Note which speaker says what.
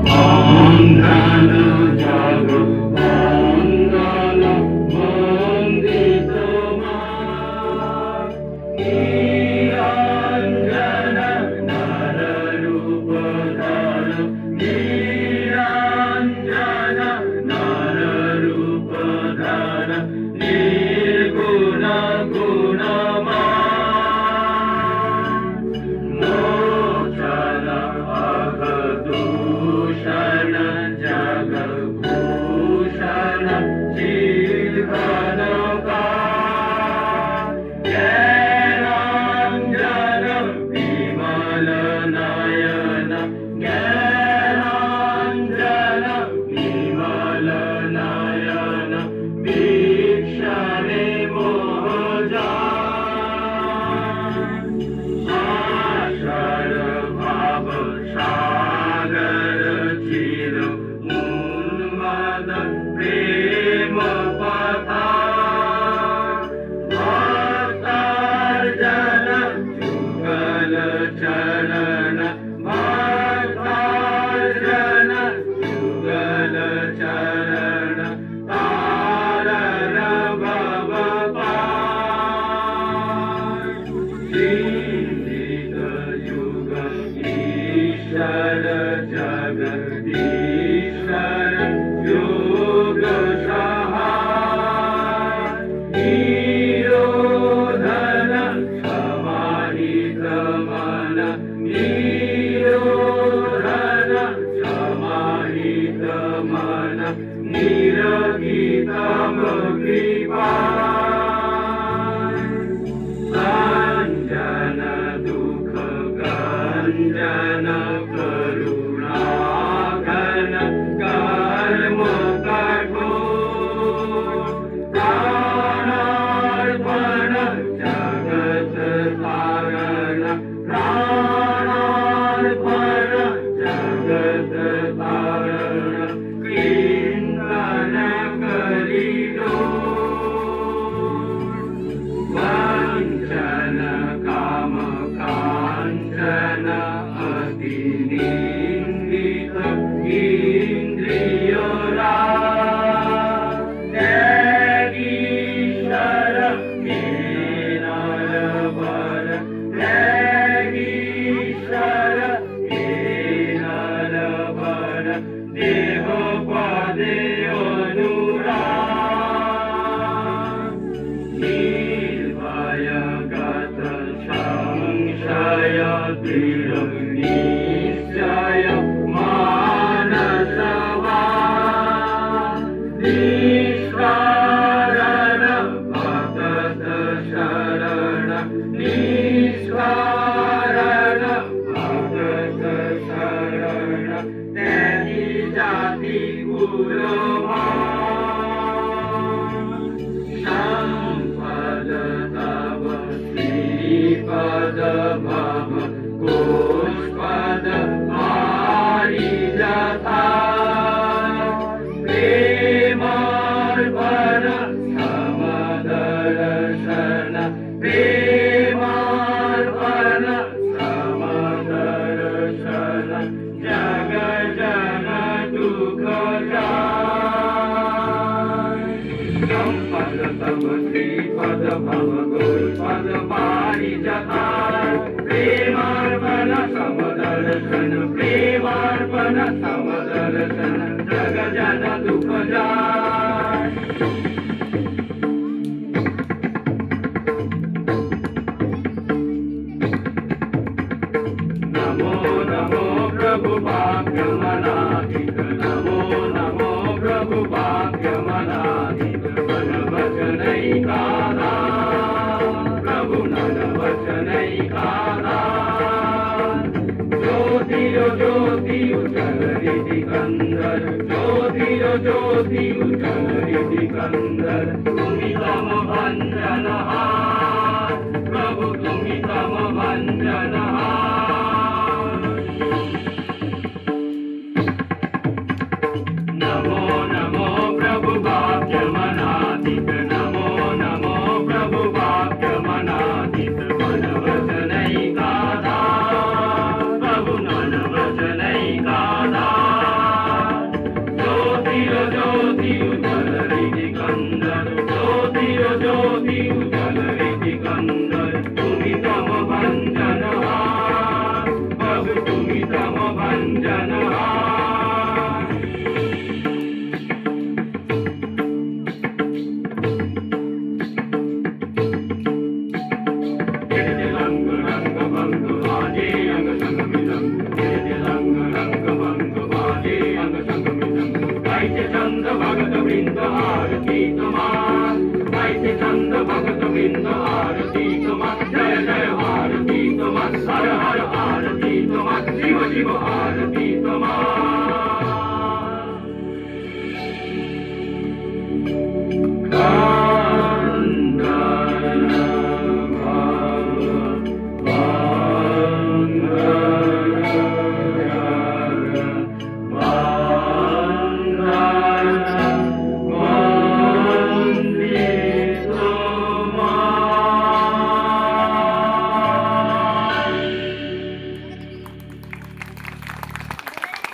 Speaker 1: अंधन जग मंगल वंदित निरंजन नर रूप धर निरंजन नर रूप धर निर्गुण गुणवान मोचन अघदूषण जगभूषण जीवनकाल ज्ञानांजन विमल नयन ज्ञानांजन विमल नयन वीक्षणे मोहजान आषाढ भाव सागर चिर उन्मद प्रेम पथा भक्तार्जन जुगल चरण भक्तार्जन जुगल चरण तारण भव पार सिंधित युग ईश्वर जगदीश्वर योग सहाय निरोधन समाहित मन निरोधन समाहित मन निरगितम कृपा अंजन दुख गंजन करुणाघन कर्म कठोर प्राणार्पण जगत तारण प्राणार्पण जगत तारण कीर्तन करिलो वंचन काम कांचन अति निंदित इंद्रिय राग त्यागीश्वर मेनर वर त्यागीश्वर मेनर वर देह पदे अनुराग निर्भय गत संशय दृढ निश्चय मानसवा निष्कारण भगत शरण निष्कारण भगत शरण त्यागी जाती कुलभान संपद तव श्रीपद भव गोष्पद पारिजाता प्रेमार्पण समदर्शन प्रेमार्पण समदर्शन जग जन दुख जाय संपद तव श्रीपद भव गोष्पद पारिजाता प्रेमार्पण समदर्शन प्रेमार्पण समदर्शन जग जन दुख जाय नमो नमो प्रभु भाग्यमनाधिक नमो नमो प्रभु भाग्यमनाधिक मन वचनैकादा प्रभु नन वचनैकादा ज्योतिरो ज्योति उज्जल रिधि कंदर ज्योतिरो ज्योति उज्जल रिधि कंदर तुम्ही तम भंजनहार प्रभु तुम्ही तम भंजनहार नमो नमो प्रभु भाग्यमनाधिक नमो नमो प्रभु भाग्यमनाधिक मन वचनैकादा प्रभु नन वचनैकादा वृंद आरती कमाल गायते छंद भगत वृंद